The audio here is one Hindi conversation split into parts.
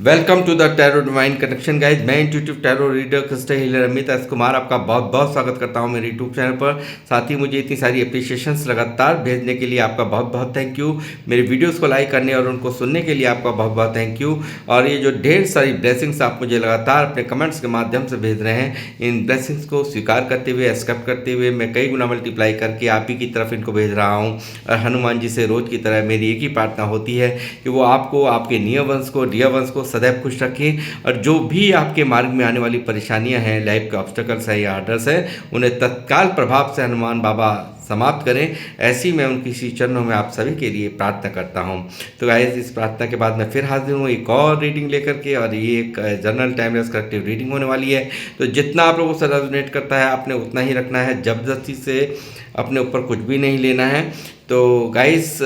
Welcome to the tarot divine connection guys. मैं intuitive tarot reader crystal healer Amit S Kumar आपका बहुत बहुत स्वागत करता हूं मेरे यूट्यूब चैनल पर। साथ ही मुझे इतनी सारी अप्रिशिएशंस लगातार भेजने के लिए आपका बहुत बहुत थैंक यू। मेरे वीडियोस को लाइक करने और उनको सुनने के लिए आपका बहुत बहुत थैंक यू। और ये जो ढेर सारी ब्लेसिंग्स आप मुझे लगातार अपने कमेंट्स के माध्यम से भेज रहे हैं, इन ब्लेसिंग्स को स्वीकार करते हुए, एक्सेप्ट करते हुए मैं कई गुना मल्टीप्लाई करके आप ही की तरफ इनको भेज रहा हूँ। और हनुमान जी से रोज़ की तरह मेरी एक ही प्रार्थना होती है कि वो आपको, आपके नियर वंश को, डियर वंश को सदैव खुश रखें। और जो भी आपके मार्ग में आने वाली परेशानियां हैं, लाइफ के ऑब्स्टेकल्स हैं या आर्डर्स हैं, उन्हें तत्काल प्रभाव से हनुमान बाबा समाप्त करें। ऐसी मैं उनकी श्री चरणों में आप सभी के लिए प्रार्थना करता हूं। तो गाइस, इस प्रार्थना के बाद मैं फिर हाजिर हूं एक और रीडिंग लेकर के, और ये एक जनरल टाइमलेस कलेक्टिव रीडिंग होने वाली है। तो जितना आप लोगों से रेजोनेट करता है आपने उतना ही रखना है, जबरदस्ती से अपने ऊपर कुछ भी नहीं लेना है। तो गाइस,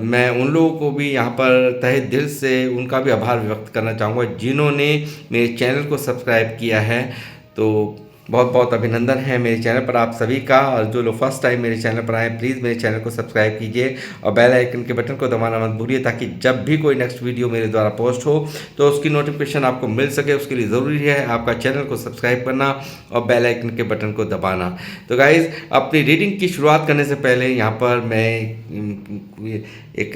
मैं उन लोगों को भी यहाँ पर तहे दिल से उनका भी आभार व्यक्त करना चाहूँगा जिन्होंने मेरे चैनल को सब्सक्राइब किया है। तो बहुत बहुत अभिनंदन है मेरे चैनल पर आप सभी का। और जो लोग फर्स्ट टाइम मेरे चैनल पर आए, प्लीज़ मेरे चैनल को सब्सक्राइब कीजिए और बेल आइकन के बटन को दबाना मत भूलिए, ताकि जब भी कोई नेक्स्ट वीडियो मेरे द्वारा पोस्ट हो तो उसकी नोटिफिकेशन आपको मिल सके। उसके लिए ज़रूरी है आपका चैनल को सब्सक्राइब करना और बेल आइकन के बटन को दबाना। तो गाइज़, अपनी रीडिंग की शुरुआत करने से पहले यहाँ पर मैं एक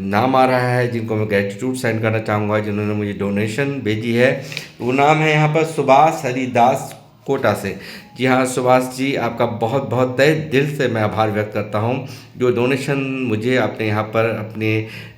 नाम आ रहा है जिनको मैं ग्रेटिट्यूड सेंड करना चाहूँगा, जिन्होंने मुझे डोनेशन भेजी है। वो नाम है यहाँ पर सुभाष हरिदास कोटा से। जी हाँ सुभाष जी, आपका बहुत बहुत तहे दिल से मैं आभार व्यक्त करता हूँ। जो डोनेशन मुझे आपने यहाँ पर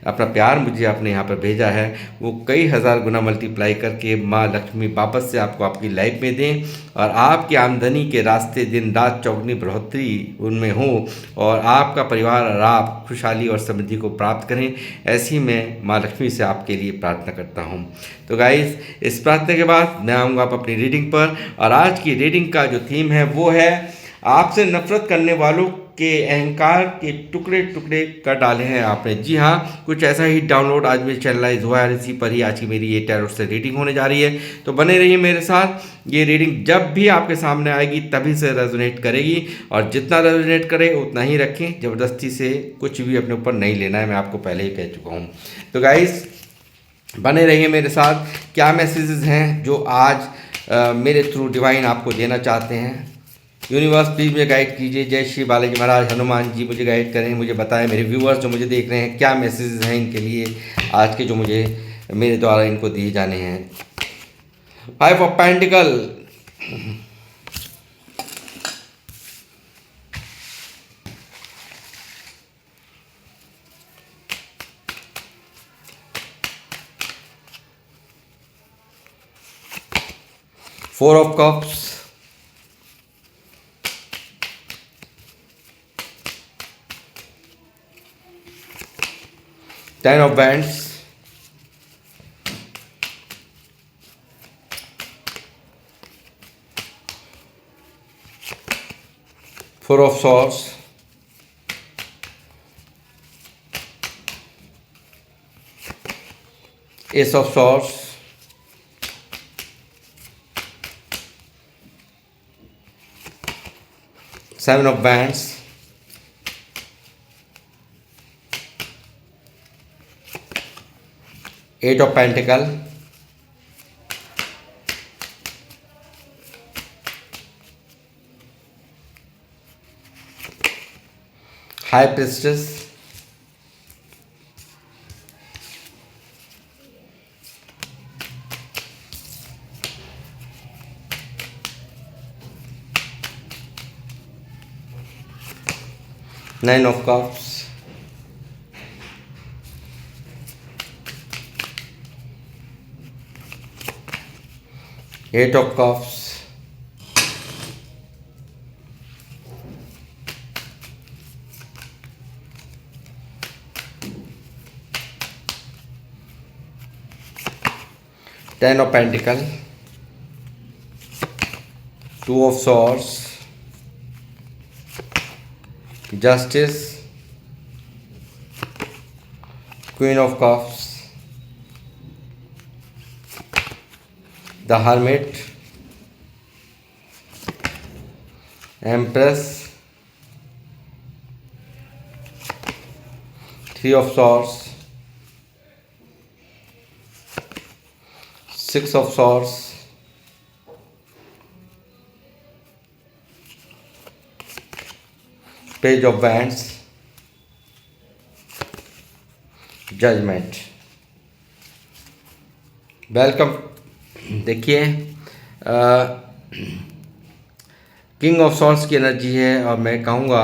अपना प्यार मुझे आपने यहाँ पर भेजा है, वो कई हज़ार गुना मल्टीप्लाई करके माँ लक्ष्मी वापस से आपको आपकी लाइफ में दें, और आपकी आमदनी के रास्ते दिन रात चौगुनी बढ़ोतरी उनमें हो, और आपका परिवार और आप खुशहाली और समृद्धि को प्राप्त करें। ऐसी मैं माँ लक्ष्मी से आपके लिए प्रार्थना करता हूँ। तो गाइस, इस प्रार्थना के बाद मैं आऊँगा आप अपनी रीडिंग पर, और आज की रीडिंग का जो थीम है वो है आपसे नफरत करने वालों के अहंकार के टुकड़े टुकड़े कर डाले हैं आपने। जी हाँ, कुछ ऐसा ही डाउनलोड आज में चैनलाइज हुआ है, इसी पर ही आज की मेरी ये टैरोट से रीडिंग होने जा रही है। तो बने रहिए मेरे साथ। ये रीडिंग जब भी आपके सामने आएगी तभी से रेजोनेट करेगी, और जितना रेजोनेट करे उतना ही रखें, ज़बरदस्ती से कुछ भी अपने ऊपर नहीं लेना है, मैं आपको पहले ही कह चुका हूँ। तो गाइस, बने रहिए मेरे साथ। क्या मैसेजेस हैं जो आज मेरे थ्रू डिवाइन आपको देना चाहते हैं? यूनिवर्स प्लीज़ मुझे गाइड कीजिए। जय श्री बालाजी महाराज, हनुमान जी मुझे गाइड करें, मुझे बताएं मेरे व्यूअर्स जो मुझे देख रहे हैं क्या मैसेजेस हैं इनके लिए आज के, जो मुझे मेरे द्वारा इनको दिए जाने हैं। 5 of pentacle, 4 of cups, 10 of wands, 4 of swords, ace of swords, seven of wands, eight of pentacle, high priestess, nine of cups, eight of cups, ten of pentacle, two of swords, justice, queen of cups, the hermit, empress, three of swords, six of swords, page of wands, judgement. Welcome. देखिए किंग ऑफ सॉर्ड्स की एनर्जी है और मैं कहूँगा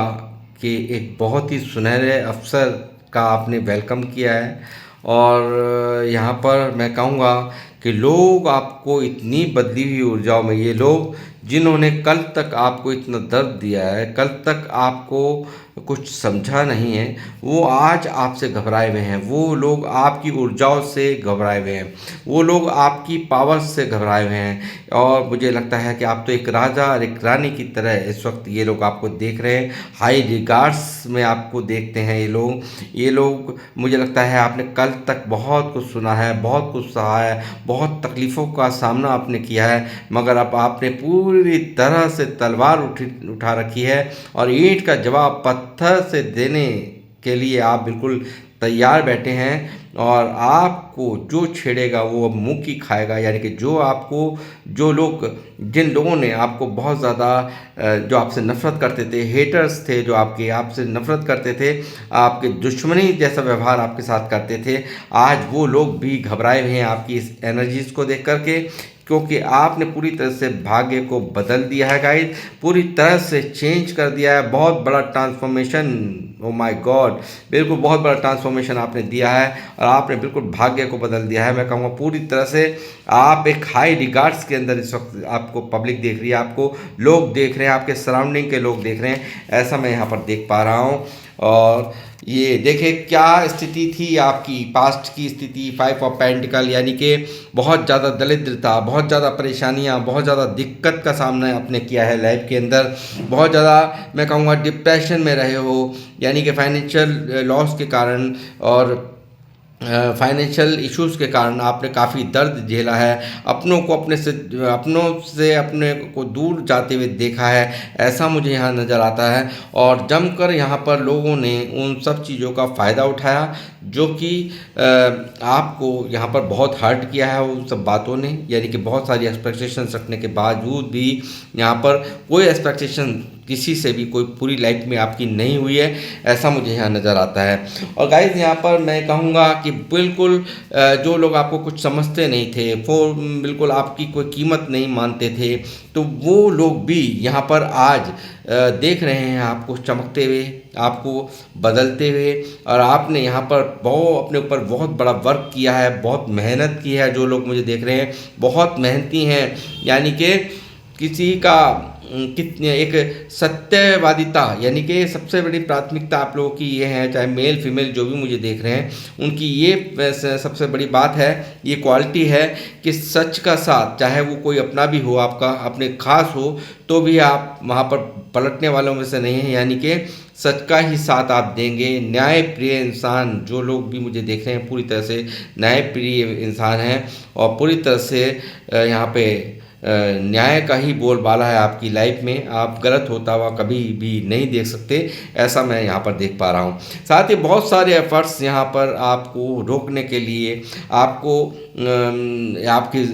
कि एक बहुत ही सुनहरे अवसर का आपने वेलकम किया है। और यहाँ पर मैं कहूँगा कि लोग आपको इतनी बदली हुई ऊर्जाओं में, ये लोग जिन्होंने कल तक आपको इतना दर्द दिया है, कल तक आपको कुछ समझा नहीं है, वो आज आपसे घबराए हुए हैं। वो लोग आपकी ऊर्जाओं से घबराए हुए हैं, वो लोग आपकी पावर से घबराए हुए हैं। और मुझे लगता है कि आप तो एक राजा और एक रानी की तरह इस वक्त ये लोग आपको देख रहे हैं, हाई रिगार्ड्स में आपको देखते हैं। ये लोग मुझे लगता है आपने कल तक बहुत कुछ सुना है, बहुत कुछ सहा है, बहुत तकलीफ़ों का सामना आपने किया है, मगर अब आपने पूरी तरह से तलवार उठा रखी है और ईंट का जवाब पत्थर से देने के लिए आप बिल्कुल तैयार बैठे हैं। और आपको जो छेड़ेगा वो अब मुँह की खाएगा। यानी कि जिन लोगों ने आपको बहुत ज़्यादा जो आपसे नफ़रत करते थे, हेटर्स थे जो आपसे नफ़रत करते थे, आपके दुश्मनी जैसा व्यवहार आपके साथ करते थे, आज वो लोग भी घबराए हुए हैं आपकी इस एनर्जीज़ को देख करके, क्योंकि आपने पूरी तरह से भाग्य को बदल दिया है गाइस, पूरी तरह से चेंज कर दिया है। बहुत बड़ा ट्रांसफॉर्मेशन, ओ माय गॉड, बिल्कुल बहुत बड़ा ट्रांसफॉर्मेशन आपने दिया है और आपने बिल्कुल भाग्य को बदल दिया है। मैं कहूँगा पूरी तरह से आप एक हाई रिगार्ड्स के अंदर इस वक्त आपको पब्लिक देख रही है, आपको लोग देख रहे हैं, आपके सराउंडिंग के लोग देख रहे हैं, ऐसा मैं यहाँ पर देख पा रहा हूँ। और ये देखिए क्या स्थिति थी आपकी, पास्ट की स्थिति, 5 ऑफ पेंटिकल, यानी कि बहुत ज़्यादा दरिद्रता, बहुत ज़्यादा परेशानियाँ, बहुत ज़्यादा दिक्कत का सामना आपने किया है लाइफ के अंदर, बहुत ज़्यादा मैं कहूँगा डिप्रेशन में रहे हो, यानी कि फाइनेंशियल लॉस के कारण और फाइनेंशियल इश्यूज़ के कारण आपने काफ़ी दर्द झेला है, अपनों से अपने को दूर जाते हुए देखा है, ऐसा मुझे यहाँ नज़र आता है। और जमकर यहाँ पर लोगों ने उन सब चीज़ों का फ़ायदा उठाया जो कि आपको यहाँ पर बहुत हर्ट किया है उन सब बातों ने। यानी कि बहुत सारी एक्सपेक्टेशंस रखने के बावजूद भी यहाँ पर कोई एक्सपेक्टेशन किसी से भी कोई पूरी लाइफ में आपकी नहीं हुई है, ऐसा मुझे यहाँ नज़र आता है। और गाइस यहाँ पर मैं कहूँगा कि बिल्कुल जो लोग आपको कुछ समझते नहीं थे, वो बिल्कुल आपकी कोई कीमत नहीं मानते थे, तो वो लोग भी यहाँ पर आज देख रहे हैं आपको चमकते हुए, आपको बदलते हुए। और आपने यहाँ पर अपने ऊपर बहुत बड़ा वर्क किया है, बहुत मेहनत की है। जो लोग मुझे देख रहे हैं बहुत मेहनती हैं, यानी कि किसी का कितने एक सत्यवादिता, यानी कि सबसे बड़ी प्राथमिकता आप लोगों की ये है, चाहे मेल फीमेल जो भी मुझे देख रहे हैं, उनकी ये सबसे बड़ी बात है, ये क्वालिटी है कि सच का साथ, चाहे वो कोई अपना भी हो, आपका अपने खास हो, तो भी आप वहाँ पर पलटने वालों में से नहीं हैं। यानी कि सच का ही साथ आप देंगे। न्यायप्रिय इंसान जो लोग भी मुझे देख रहे हैं पूरी तरह से न्यायप्रिय इंसान हैं और पूरी तरह से यहाँ पे न्याय का ही बोलबाला है आपकी लाइफ में। आप गलत होता हुआ कभी भी नहीं देख सकते, ऐसा मैं यहाँ पर देख पा रहा हूँ। साथ ही बहुत सारे एफर्ट्स यहाँ पर आपको रोकने के लिए, आपको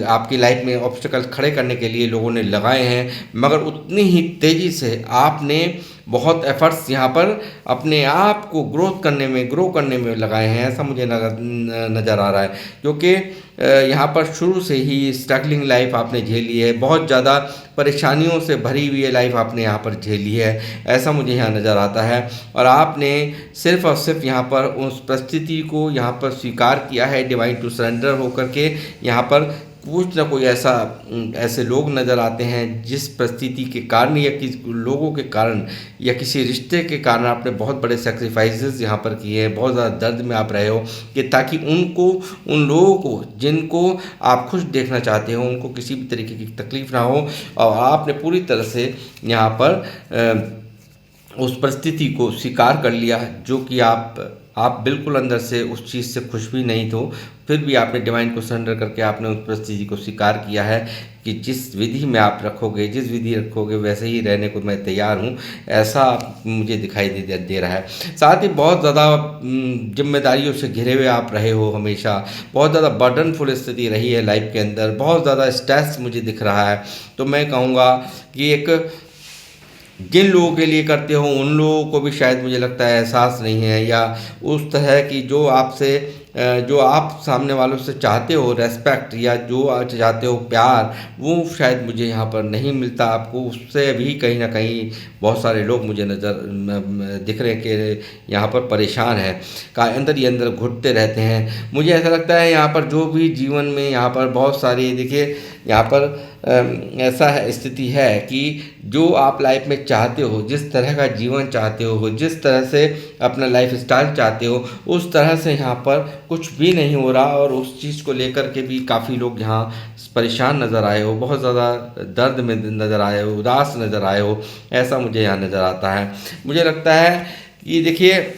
आपकी लाइफ में ऑब्स्टिकल खड़े करने के लिए लोगों ने लगाए हैं, मगर उतनी ही तेज़ी से आपने बहुत एफर्ट्स यहाँ पर अपने आप को ग्रो करने में लगाए हैं, ऐसा मुझे नज़र आ रहा है। क्योंकि यहाँ पर शुरू से ही स्ट्रगलिंग लाइफ आपने झेली है, बहुत ज़्यादा परेशानियों से भरी हुई लाइफ आपने यहाँ पर झेली है, ऐसा मुझे यहाँ नज़र आता है। और आपने सिर्फ और सिर्फ यहाँ पर उस परिस्थिति को यहाँ पर स्वीकार किया है, डिवाइन टू सरेंडर होकर के। यहाँ पर कुछ ना कोई ऐसे लोग नज़र आते हैं जिस परिस्थिति के कारण या किसी लोगों के कारण या किसी रिश्ते के कारण आपने बहुत बड़े सेक्रीफाइसेस यहाँ पर किए हैं, बहुत ज़्यादा दर्द में आप रहे हो, कि ताकि उन लोगों को जिनको आप खुश देखना चाहते हो, उनको किसी भी तरीके की तकलीफ़ ना हो। और आपने पूरी तरह से यहाँ पर उस परिस्थिति को स्वीकार कर लिया जो कि आप बिल्कुल अंदर से उस चीज़ से खुश भी नहीं तो फिर भी आपने डिवाइन को सरेंडर करके आपने उस परिस्थिति को स्वीकार किया है कि जिस विधि में आप रखोगे, जिस विधि रखोगे वैसे ही रहने को मैं तैयार हूँ, ऐसा मुझे दिखाई दे रहा है। साथ ही बहुत ज़्यादा जिम्मेदारियों से घिरे हुए आप रहे हो हमेशा, बहुत ज़्यादा बर्डनफुल स्थिति रही है लाइफ के अंदर, बहुत ज़्यादा स्ट्रेस मुझे दिख रहा है। तो मैं कहूँगा कि एक जिन लोगों के लिए करते हो उन लोगों को भी शायद मुझे लगता है एहसास नहीं है, या उस तरह की जो आपसे जो आप सामने वालों से चाहते हो रिस्पेक्ट, या जो आप चाहते हो प्यार, वो शायद मुझे यहाँ पर नहीं मिलता आपको। उससे भी कहीं ना कहीं बहुत सारे लोग मुझे दिख रहे हैं कि यहाँ पर परेशान है, का अंदर ही अंदर घुटते रहते हैं। मुझे ऐसा लगता है यहाँ पर जो भी जीवन में यहाँ पर बहुत सारी, देखिए यहाँ पर ऐसा है स्थिति है कि जो आप लाइफ में चाहते हो, जिस तरह का जीवन चाहते हो, जिस तरह से अपना लाइफ स्टाइल चाहते हो, उस तरह से यहाँ पर कुछ भी नहीं हो रहा। और उस चीज़ को लेकर के भी काफ़ी लोग यहाँ परेशान नज़र आए हो, बहुत ज़्यादा दर्द में नज़र आए हो, उदास नज़र आए हो, ऐसा मुझे यहाँ नज़र आता है। मुझे लगता है कि देखिए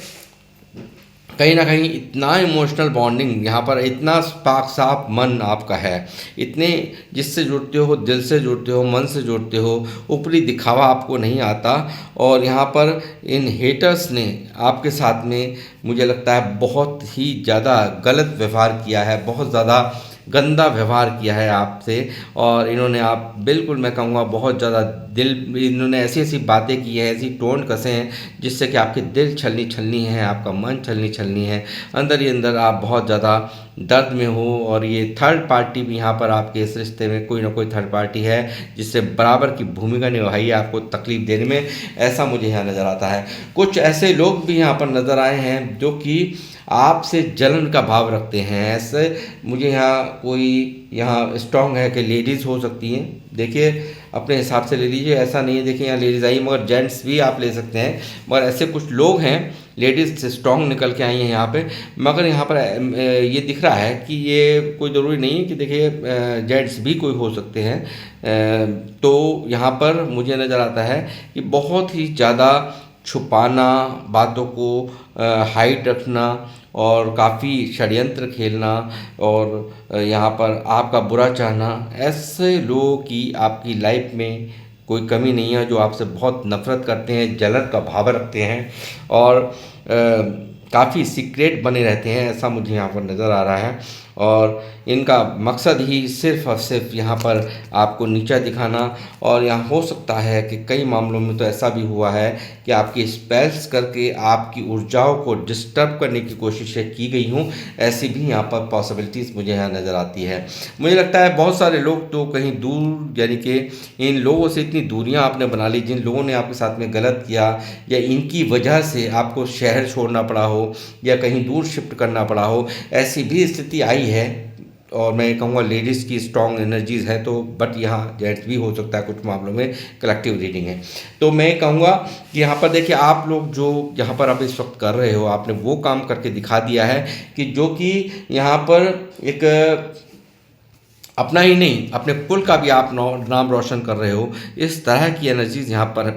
कहीं ना कहीं इतना इमोशनल बॉन्डिंग यहाँ पर, इतना पाक साफ मन आपका है, इतने जिससे जुड़ते हो, दिल से जुड़ते हो, मन से जुड़ते हो, ऊपरी दिखावा आपको नहीं आता। और यहाँ पर इन हेटर्स ने आपके साथ में मुझे लगता है बहुत ही ज़्यादा गलत व्यवहार किया है, बहुत ज़्यादा गंदा व्यवहार किया है आपसे। और इन्होंने आप बिल्कुल मैं कहूँगा बहुत ज़्यादा इन्होंने ऐसी ऐसी बातें की हैं, ऐसी टोन कसे हैं जिससे कि आपके दिल छलनी छलनी है, आपका मन छलनी छलनी है, अंदर ही अंदर आप बहुत ज़्यादा दर्द में हो। और ये थर्ड पार्टी भी यहाँ पर आपके इस रिश्ते में कोई ना कोई थर्ड पार्टी है जिससे बराबर की भूमिका निभाई है आपको तकलीफ देने में, ऐसा मुझे यहाँ नज़र आता है। कुछ ऐसे लोग भी यहाँ पर नज़र आए हैं जो कि आपसे जलन का भाव रखते हैं। ऐसे मुझे यहाँ कोई यहाँ स्ट्रांग है कि लेडीज़ हो सकती हैं, देखिए अपने हिसाब से ले लीजिए, ऐसा नहीं है देखिए यहाँ लेडीज़ आई मगर जेंट्स भी आप ले सकते हैं। मगर ऐसे कुछ लोग हैं, लेडीज़ से स्ट्रांग निकल के आई हैं यहाँ पे। मगर यहाँ पर ये दिख रहा है कि ये कोई ज़रूरी नहीं है कि देखिए जेंट्स भी कोई हो सकते हैं। तो यहाँ पर मुझे नज़र आता है कि बहुत ही ज़्यादा छुपाना, बातों को हाइड रखना और काफ़ी षड्यंत्र खेलना और यहाँ पर आपका बुरा चाहना, ऐसे लोगों की आपकी लाइफ में कोई कमी नहीं है जो आपसे बहुत नफ़रत करते हैं, जलन का भाव रखते हैं और काफ़ी सीक्रेट बने रहते हैं, ऐसा मुझे यहाँ पर नज़र आ रहा है। और इनका मकसद ही सिर्फ़ और सिर्फ यहाँ पर आपको नीचा दिखाना। और यहाँ हो सकता है कि कई मामलों में तो ऐसा भी हुआ है कि आपकी स्पेल्स करके आपकी ऊर्जाओं को डिस्टर्ब करने की कोशिशें की गई हों, ऐसी भी यहाँ पर पॉसिबिलिटीज़ मुझे यहाँ नज़र आती है। मुझे लगता है बहुत सारे लोग तो कहीं दूर, यानी कि इन लोगों से इतनी दूरियाँ आपने बना ली, जिन लोगों ने आपके साथ में गलत किया या इनकी वजह से आपको शहर छोड़ना पड़ा हो या कहीं दूर शिफ्ट करना पड़ा हो, ऐसी भी स्थिति आई है। और मैं कहूँगा लेडीज़ की स्ट्रॉन्ग एनर्जीज़ है तो, बट यहाँ जेंट्स भी हो सकता है, कुछ मामलों में कलेक्टिव रीडिंग है। तो मैं कहूँगा कि यहाँ पर देखिए आप लोग जो यहाँ पर आप इस वक्त कर रहे हो, आपने वो काम करके दिखा दिया है कि जो कि यहाँ पर एक अपना ही नहीं अपने कुल का भी आप नाम रोशन कर रहे हो। इस तरह की एनर्जीज़ यहाँ पर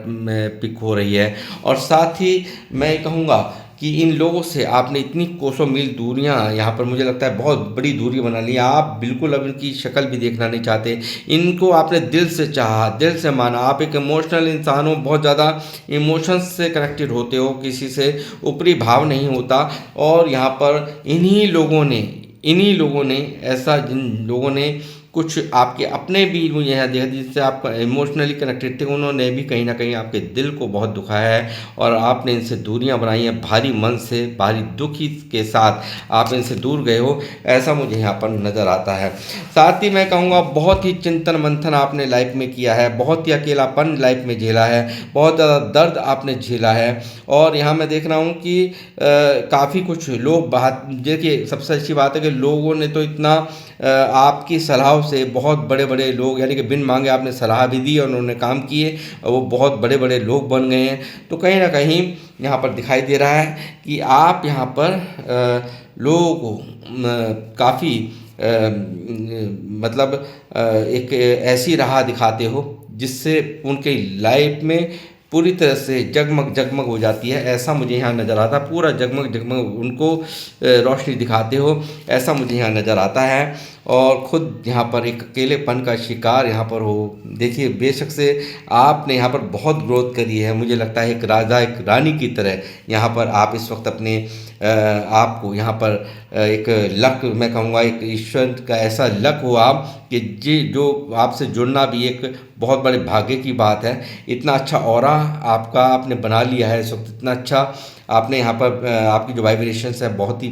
पिक हो रही है। और साथ ही मैं कहूँगा कि इन लोगों से आपने इतनी कोसों मील दूरियां, यहाँ पर मुझे लगता है बहुत बड़ी दूरी बना ली। आप बिल्कुल अब इनकी शक्ल भी देखना नहीं चाहते, इनको आपने दिल से चाहा, दिल से माना। आप एक इमोशनल इंसान हो, बहुत ज़्यादा इमोशंस से कनेक्टेड होते हो, किसी से ऊपरी भाव नहीं होता। और यहाँ पर इन्हीं लोगों ने ऐसा, जिन लोगों ने कुछ आपके अपने भी मुझे यहाँ देखा जिससे आप इमोशनली कनेक्टेड थे, उन्होंने भी कहीं ना कहीं आपके दिल को बहुत दुखाया है और आपने इनसे दूरियां बनाई हैं, भारी मन से, भारी दुखी के साथ आप इनसे दूर गए हो, ऐसा मुझे यहाँ पर नज़र आता है। साथ ही मैं कहूँगा बहुत ही चिंतन मंथन आपने लाइफ में किया है, बहुत ही अकेलापन लाइफ में झेला है, बहुत ज़्यादा दर्द आपने झेला है। और यहाँ मैं देख रहा हूँ कि काफ़ी कुछ लोग बात, देखिए सबसे अच्छी बात है कि लोगों ने तो इतना आपकी सलाह से, बहुत बड़े बड़े लोग, यानी कि बिन मांगे आपने सलाह भी दी और उन्होंने काम किए और वो बहुत बड़े बड़े लोग बन गए हैं। तो कहीं ना कहीं यहाँ पर दिखाई दे रहा है कि आप यहाँ पर लोगों को काफ़ी मतलब एक ऐसी राह दिखाते हो जिससे उनके लाइफ में पूरी तरह से जगमग जगमग हो जाती है, ऐसा मुझे यहाँ नज़र आता है। पूरा जगमग जगमग उनको रोशनी दिखाते हो, ऐसा मुझे यहाँ नज़र आता है। और ख़ुद यहाँ पर एक अकेलेपन का शिकार यहाँ पर हो। देखिए, बेशक से आपने यहाँ पर बहुत ग्रोथ करी है, मुझे लगता है एक राजा एक रानी की तरह यहाँ पर आप इस वक्त अपने आपको यहाँ पर एक लक, मैं कहूँगा एक ईश्वर का ऐसा लक हो आप कि जी जो आपसे जुड़ना भी एक बहुत बड़े भाग्य की बात है। इतना अच्छा ऑरा आपका आपने बना लिया है इस वक्त, इतना अच्छा आपने यहाँ पर आपकी जो वाइब्रेशंस है बहुत ही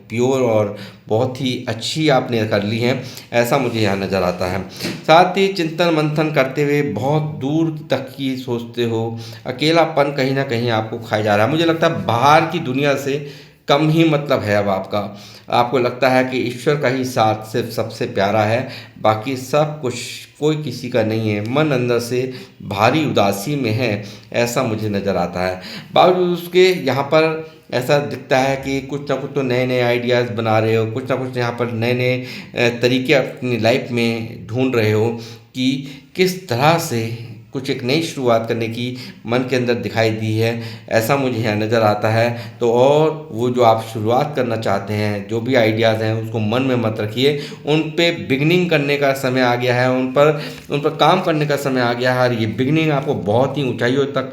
प्योर और बहुत ही अच्छी आपने कर ली हैं, ऐसा मुझे यहाँ नज़र आता है। साथ ही चिंतन मंथन करते हुए बहुत दूर तक की सोचते हो, अकेलापन कहीं ना कहीं आपको खाया जा रहा है। मुझे लगता है बाहर की दुनिया से कम ही मतलब है अब आपका, आपको लगता है कि ईश्वर का ही साथ सिर्फ सबसे प्यारा है, बाकी सब कुछ कोई किसी का नहीं है। मन अंदर से भारी उदासी में है, ऐसा मुझे नज़र आता है। बावजूद उसके यहाँ पर ऐसा दिखता है कि कुछ ना कुछ तो नए नए आइडियाज़ बना रहे हो, कुछ ना कुछ यहाँ पर नए नए तरीके अपनी लाइफ में ढूंढ रहे हो कि किस तरह से कुछ एक नई शुरुआत करने की मन के अंदर दिखाई दी है, ऐसा मुझे यहाँ नज़र आता है। तो और वो जो आप शुरुआत करना चाहते हैं, जो भी आइडियाज़ हैं उसको मन में मत रखिए, उन पे बिगनिंग करने का समय आ गया है, उन पर काम करने का समय आ गया है। और ये बिगनिंग आपको बहुत ही ऊंचाइयों तक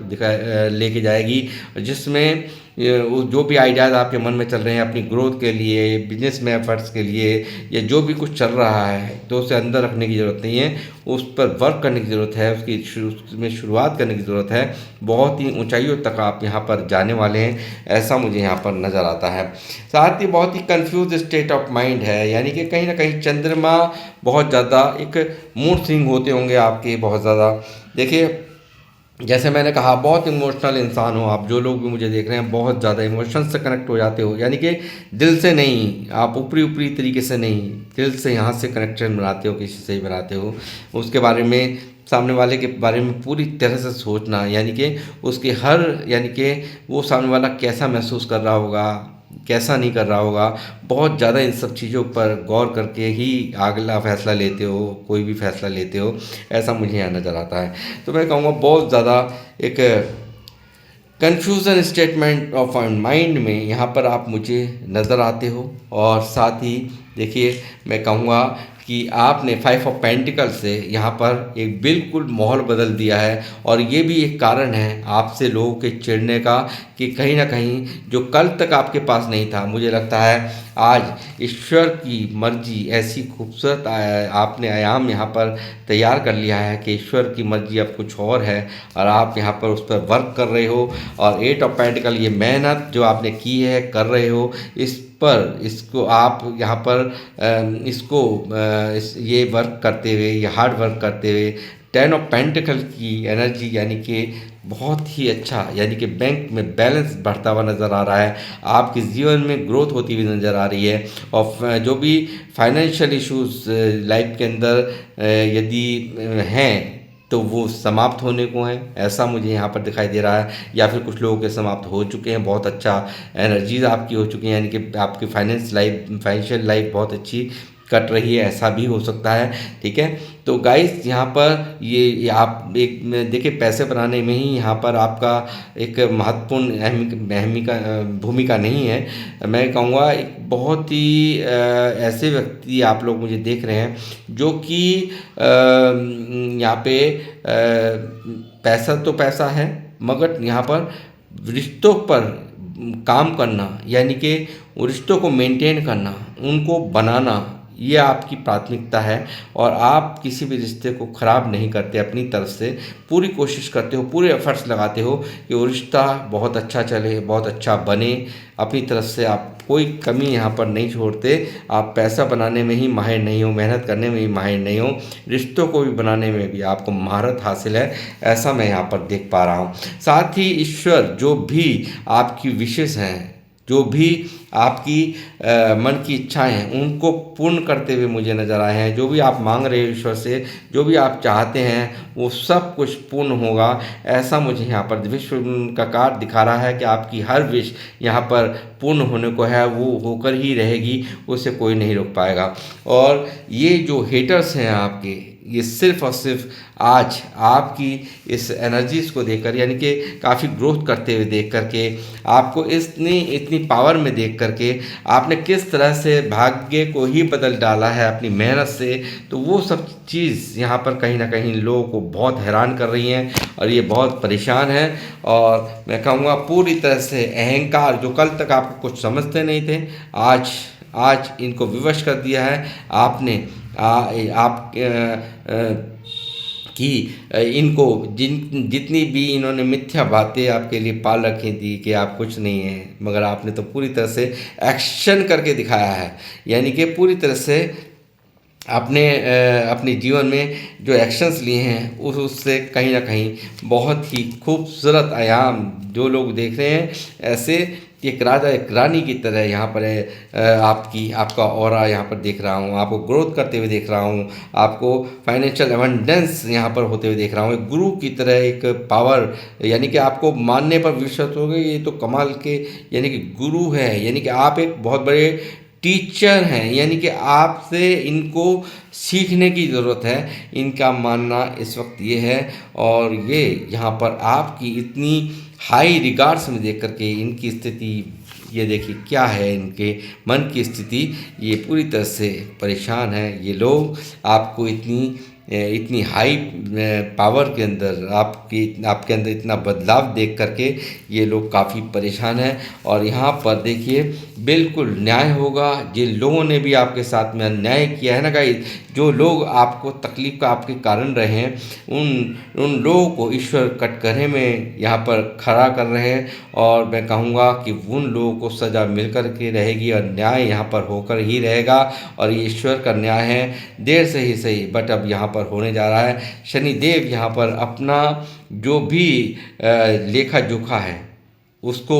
लेके जाएगी, जिसमें वो जो भी आइडियाज़ आपके मन में चल रहे हैं अपनी ग्रोथ के लिए, बिजनेस में एफर्ट्स के लिए, या जो भी कुछ चल रहा है, तो उसे अंदर रखने की ज़रूरत नहीं है, उस पर वर्क करने की ज़रूरत है, उसमें शुरुआत करने की ज़रूरत है। बहुत ही ऊंचाइयों तक आप यहाँ पर जाने वाले हैं, ऐसा मुझे यहाँ पर नज़र आता है। साथ ही बहुत ही कंफ्यूज स्टेट ऑफ माइंड है, यानी कि कहीं ना कहीं चंद्रमा बहुत ज़्यादा एक मूड स्विंग होते होंगे आपके बहुत ज़्यादा। देखिए, जैसे मैंने कहा बहुत इमोशनल इंसान हो आप, जो लोग भी मुझे देख रहे हैं बहुत ज़्यादा इमोशन से कनेक्ट हो जाते हो, यानी कि दिल से नहीं, आप ऊपरी ऊपरी तरीके से नहीं, दिल से यहाँ से कनेक्शन बनाते हो, किसी से ही बनाते हो। उसके बारे में, सामने वाले के बारे में पूरी तरह से सोचना, यानी कि उसके यानी कि वो सामने वाला कैसा महसूस कर रहा होगा, कैसा नहीं कर रहा होगा, बहुत ज़्यादा इन सब चीज़ों पर गौर करके ही अगला फ़ैसला लेते हो, कोई भी फ़ैसला लेते हो, ऐसा मुझे यहाँ नज़र आता है। तो मैं कहूँगा बहुत ज़्यादा एक कन्फ्यूज़न स्टेटमेंट ऑफ माइंड में यहाँ पर आप मुझे नज़र आते हो। और साथ ही देखिए, मैं कहूँगा कि आपने 5 ऑफ पेंटिकल से यहाँ पर एक बिल्कुल माहौल बदल दिया है, और ये भी एक कारण है आपसे लोगों के चिढ़ने का कि कहीं ना कहीं जो कल तक आपके पास नहीं था, मुझे लगता है आज ईश्वर की मर्जी ऐसी खूबसूरत आपने आयाम यहाँ पर तैयार कर लिया है कि ईश्वर की मर्जी अब कुछ और है, और आप यहाँ पर उस पर वर्क कर रहे हो। और 8 ऑफ पेंटिकल, ये मेहनत जो आपने की है, कर रहे हो, इसको आप यहाँ पर ये वर्क करते हुए, ये हार्ड वर्क करते हुए 10 ऑफ पेंटिकल की एनर्जी, यानी कि बहुत ही अच्छा, यानी कि बैंक में बैलेंस बढ़ता हुआ नज़र आ रहा है, आपके जीवन में ग्रोथ होती हुई नज़र आ रही है। और जो भी फाइनेंशियल इश्यूज लाइफ के अंदर यदि हैं तो वो समाप्त होने को हैं, ऐसा मुझे यहाँ पर दिखाई दे रहा है, या फिर कुछ लोगों के समाप्त हो चुके हैं, बहुत अच्छा एनर्जीज आपकी हो चुकी हैं, यानी कि आपकी फाइनेंशियल लाइफ बहुत अच्छी कट रही है, ऐसा भी हो सकता है। ठीक है, तो गाइस यहाँ पर ये आप एक देखिए, पैसे बनाने में ही यहाँ पर आपका एक महत्वपूर्ण भूमिका नहीं है। मैं कहूँगा एक बहुत ही ऐसे व्यक्ति आप लोग मुझे देख रहे हैं जो कि यहाँ पे पैसा तो पैसा है, मगर यहाँ पर रिश्तों पर काम करना, यानी कि रिश्तों को मेंटेन करना, उनको बनाना, ये आपकी प्राथमिकता है। और आप किसी भी रिश्ते को ख़राब नहीं करते, अपनी तरफ से पूरी कोशिश करते हो, पूरे एफर्ट्स लगाते हो कि वो रिश्ता बहुत अच्छा चले, बहुत अच्छा बने। अपनी तरफ से आप कोई कमी यहाँ पर नहीं छोड़ते। आप पैसा बनाने में ही माहिर नहीं हो, मेहनत करने में ही माहिर नहीं हो, रिश्तों को भी बनाने में भी आपको महारत हासिल है, ऐसा मैं यहाँ पर देख पा रहा हूँ। साथ ही ईश्वर जो भी आपकी विशेष हैं, जो भी आपकी मन की इच्छाएं हैं, उनको पूर्ण करते हुए मुझे नज़र आए हैं। जो भी आप मांग रहे हो ईश्वर से, जो भी आप चाहते हैं, वो सब कुछ पूर्ण होगा, ऐसा मुझे यहाँ पर विश्व का कार्ड दिखा रहा है कि आपकी हर विश यहाँ पर पूर्ण होने को है, वो होकर ही रहेगी, उसे कोई नहीं रोक पाएगा। और ये जो हेटर्स हैं आपके, ये सिर्फ़ और सिर्फ आज आपकी इस एनर्जीज़ को देखकर, यानी कि काफ़ी ग्रोथ करते हुए देख करके, आपको इतनी इतनी पावर में देख करके, आपने किस तरह से भाग्य को ही बदल डाला है अपनी मेहनत से, तो वो सब चीज़ यहाँ पर कहीं ना कहीं लोगों को बहुत हैरान कर रही हैं और ये बहुत परेशान है। और मैं कहूँगा पूरी तरह से अहंकार, जो कल तक आपको कुछ समझते नहीं थे, आज आज इनको विवश कर दिया है आपने। आप कि इनको जितनी भी इन्होंने मिथ्या बातें आपके लिए पाल रखी थी कि आप कुछ नहीं हैं, मगर आपने तो पूरी तरह से एक्शन करके दिखाया है। यानी कि पूरी तरह से आपने अपने जीवन में जो एक्शंस लिए हैं उससे कहीं ना कहीं बहुत ही खूबसूरत आयाम जो लोग देख रहे हैं, ऐसे एक राजा एक रानी की तरह यहाँ पर आपका ऑरा यहाँ पर देख रहा हूँ, आपको ग्रोथ करते हुए देख रहा हूँ, आपको फाइनेंशियल एबंडेंस यहाँ पर होते हुए देख रहा हूँ। एक गुरु की तरह एक पावर, यानी कि आपको मानने पर विश्वास हो गए, ये तो कमाल के, यानी कि गुरु है, यानी कि आप एक बहुत बड़े टीचर हैं, यानी कि आपसे इनको सीखने की ज़रूरत है, इनका मानना इस वक्त ये है। और ये यहाँ पर आपकी इतनी हाई रिगार्ड्स में देख करके इनकी स्थिति, ये देखिए क्या है इनके मन की स्थिति, ये पूरी तरह से परेशान है। ये लोग आपको इतनी हाई पावर के अंदर, आपके अंदर इतना बदलाव देख करके ये लोग काफ़ी परेशान हैं। और यहाँ पर देखिए बिल्कुल न्याय होगा। जिन लोगों ने भी आपके साथ में अन्याय किया है ना गाइस, जो लोग आपको तकलीफ़ का आपके कारण रहे हैं, उन लोगों को ईश्वर कटघरे में यहाँ पर खड़ा कर रहे हैं। और मैं कहूँगा कि उन लोगों को सज़ा मिल कर के रहेगी और न्याय यहाँ पर होकर ही रहेगा। और ये ईश्वर का न्याय है, देर से ही सही बट अब यहाँ पर होने जा रहा है। शनिदेव यहाँ पर अपना जो भी लेखा जोखा है उसको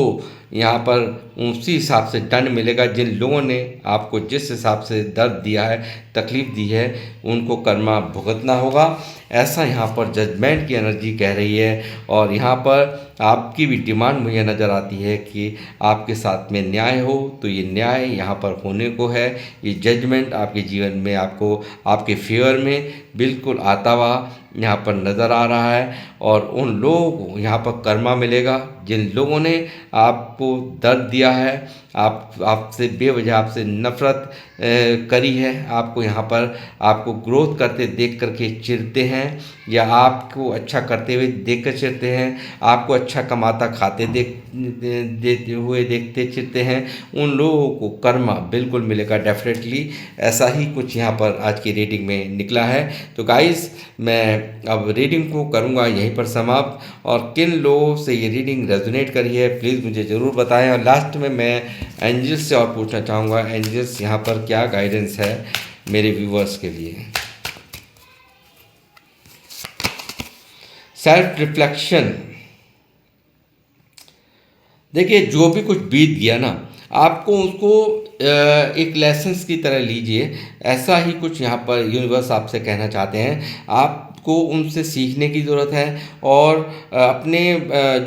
यहाँ पर उसी हिसाब से दंड मिलेगा। जिन लोगों ने आपको जिस हिसाब से दर्द दिया है, तकलीफ़ दी है, उनको कर्मा भुगतना होगा, ऐसा यहाँ पर जजमेंट की एनर्जी कह रही है। और यहाँ पर आपकी भी डिमांड मुझे नज़र आती है कि आपके साथ में न्याय हो, तो ये न्याय यहाँ पर होने को है। ये जजमेंट आपके जीवन में आपको आपके फेवर में बिल्कुल आता हुआ यहाँ पर नज़र आ रहा है। और उन लोगों को यहाँ पर कर्मा मिलेगा जिन लोगों ने आपको दर्द दिया है, आपसे बेवजह आपसे नफ़रत करी है, आपको यहाँ पर आपको ग्रोथ करते देख करके चिढ़ते हैं, या आपको अच्छा करते हुए देख कर चिढ़ते हैं, आपको अच्छा कमाता खाते देते हुए देखते चिढ़ते हैं, उन लोगों को कर्मा बिल्कुल मिलेगा डेफिनेटली। ऐसा ही कुछ यहाँ पर आज की रीडिंग में निकला है। तो गाइस, मैं अब रीडिंग को करूँगा यहीं पर समाप्त। और किन लोगों से ये रीडिंग रेजोनेट करी है प्लीज़ मुझे ज़रूर बताएं। और लास्ट में मैं एंजल्स से और पूछना चाहूँगा, एंजल्स यहाँ पर क्या गाइडेंस है मेरे व्यूवर्स के लिए। सेल्फ रिफ्लेक्शन, देखिए जो भी कुछ बीत गया ना, आपको उसको एक लेसन्स की तरह लीजिए। ऐसा ही कुछ यहाँ पर यूनिवर्स आपसे कहना चाहते हैं। आपको उनसे सीखने की ज़रूरत है और अपने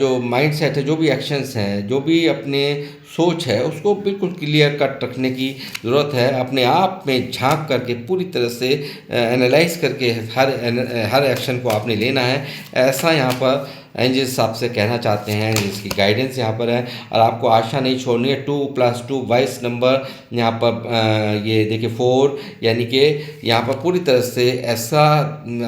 जो माइंड सेट है, जो भी एक्शंस हैं, जो भी अपने सोच है, उसको बिल्कुल क्लियर कट रखने की ज़रूरत है। अपने आप में झांक करके पूरी तरह से एनालाइज करके हर एक्शन को आपने लेना है। ऐसा यहाँ पर एंजल्स आपसे कहना चाहते हैं, इसकी गाइडेंस यहाँ पर है। और आपको आशा नहीं छोड़नी है। 2+2 22 नंबर यहाँ पर ये देखिए 4, यानी कि यहाँ पर पूरी तरह से ऐसा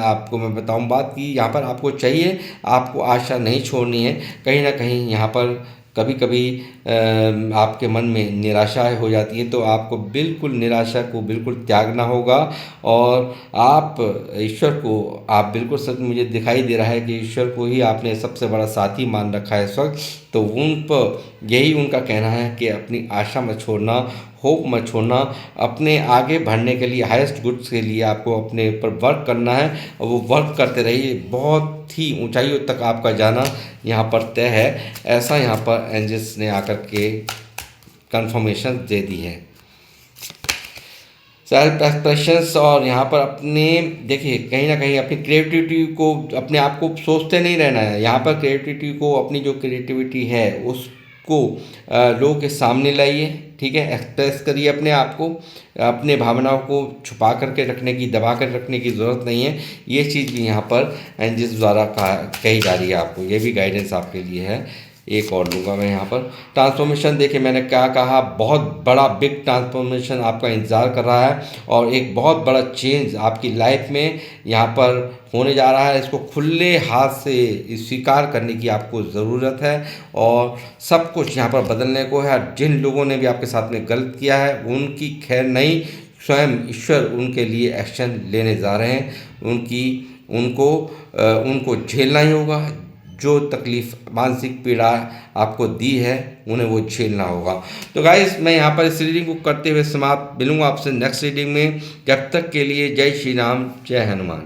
आपको मैं बताऊँ बात कि यहाँ पर आपको चाहिए, आपको आशा नहीं छोड़नी है। कहीं ना कहीं यहाँ पर कभी कभी आपके मन में निराशा हो जाती है, तो आपको बिल्कुल निराशा को बिल्कुल त्यागना होगा। और आप ईश्वर को, आप बिल्कुल सच मुझे दिखाई दे रहा है कि ईश्वर को ही आपने सबसे बड़ा साथी मान रखा है इस वक्त। तो उन पर यही उनका कहना है कि अपनी आशा मत छोड़ना, होप मत छोड़ना। अपने आगे बढ़ने के लिए, हाईएस्ट गुड्स के लिए आपको अपने ऊपर वर्क करना है और वो वर्क करते रहिए। बहुत ही ऊंचाइयों तक आपका जाना यहाँ पर तय है। ऐसा यहाँ पर एंजल्स ने आकर के कंफर्मेशन दे दी है। सेल्फ एक्सप्रेशंस, और यहाँ पर अपने देखिए कहीं ना कहीं अपनी क्रिएटिविटी को, अपने आप को सोचते नहीं रहना है। यहाँ पर क्रिएटिविटी को, अपनी जो क्रिएटिविटी है को लोगों के सामने लाइए, ठीक है। एक्सप्रेस करिए अपने आप को, अपने भावनाओं को छुपा करके रखने की, दबा कर रखने की ज़रूरत नहीं है। ये चीज़ भी यहाँ पर एंजल्स द्वारा कही जा रही है आपको, ये भी गाइडेंस आपके लिए है। एक और लूँगा मैं यहाँ पर। ट्रांसफॉर्मेशन देखिए, मैंने क्या कहा, बहुत बड़ा बिग ट्रांसफॉर्मेशन आपका इंतज़ार कर रहा है और एक बहुत बड़ा चेंज आपकी लाइफ में यहाँ पर होने जा रहा है। इसको खुले हाथ से स्वीकार करने की आपको ज़रूरत है और सब कुछ यहाँ पर बदलने को है। जिन लोगों ने भी आपके साथ में गलत किया है उनकी खैर नहीं, स्वयं ईश्वर उनके लिए एक्शन लेने जा रहे हैं। उनको झेलना ही होगा। जो तकलीफ़, मानसिक पीड़ा आपको दी है उन्हें वो झेलना होगा। तो गाइस, मैं यहाँ पर इस रीडिंग को करते हुए समाप्त। मिलूँगा आपसे नेक्स्ट रीडिंग में। जब तक के लिए जय श्री राम, जय हनुमान।